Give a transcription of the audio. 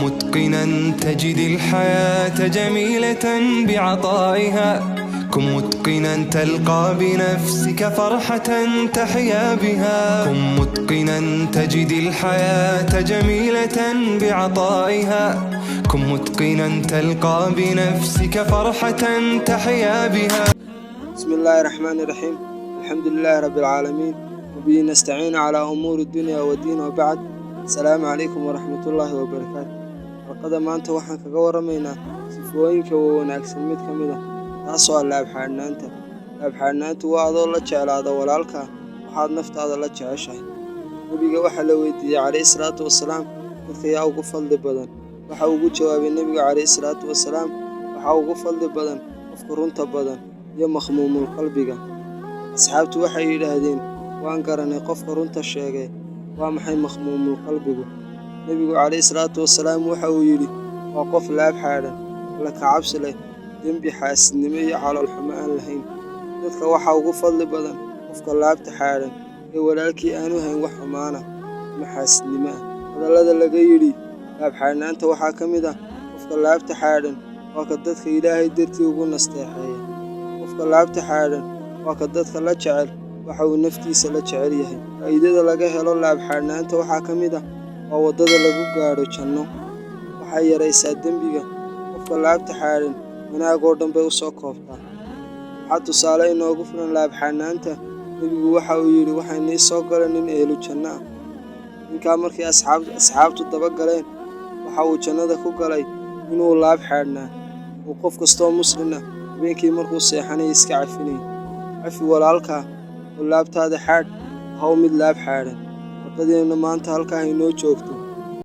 متقنا تجد الحياة جميلة بعطائها، كن متقنا تلقى بنفسك فرحة تحيا بها، كن متقنا تجد الحياة جميلة بعطائها، كن متقنا تلقى بنفسك فرحة تحيا بها. بسم الله الرحمن الرحيم. الحمد لله رب العالمين، وبه نستعين على أمور الدنيا والدين، وبعد. السلام عليكم ورحمة الله وبركاته. halqada maanta waxaan kaga waramaynaa sifooyinka wanaagsan mid ka mid ah, taasoo ah laab-xaadhnaanta. Laab-xaadhnaantu waa adoo la jeclaado walaalka waxaad naftaada la jeceshahay. Nebiga waxaa la weydiiyey calayhi salaatu wasalaam, dadka yaa ugu fadli badan? Waxa ugu jawaabay nebiga calayhi salaatu wasalaam, waxaa ugu fadli badan qofka runta badan iyo makhmuumul qalbiga. Asxaabtu waxay yidhaahdeen, waan garanay qofka runta sheegay, waa maxay makhmuumul qalbigu? Nebigu calayhi salaatu wasalaam waxa uu yidhi, waa qof laab xaadhan, alla ka cabsi leh, dembi, xaasidnimo iyo caloolxumo aan lahayn. Dadka waxaa ugu fadli badan qofka laabta xaadhan ee walaalkii aanu hayn wax xumaana ama xaasidnimo ah. Hadallada laga yidhi laab-xaadhnaanta waxaa ka mid ah, qofka laabta xaadhan waa ka dadka Ilaahay dartii ugu nasteexeeya. Qofka laabta xaadhan waa ka dadka la jecel waxa uu naftiisa la jecel yahay. Faa'iidada laga helo laab-xaadhnaanta waxaa ka mid ah, waa waddada lagu gaadho janno. Waxay yaraysaa dembiga. Qofka laabta xaadhan wanaag oo dhan bay u soo koobtaa. Waxaa tusaale inoogu filan laab-xaadhnaanta. Nebigu waxa uu yidhi, waxaa nii soo gala nin ehlu janno ah. Ninkaa markii asxaabtu daba galeen, waxa uu jannada ku galay inuu laab xaadhnaa. Uu qof kastoo muslim ah habeenkii markuu seexanaya iska cafinayay. Cafi walaalkaa oo laabtaada xaadh, haw mid laab xaadhan. Shaqadeenna maanta halkaa inoo joogto.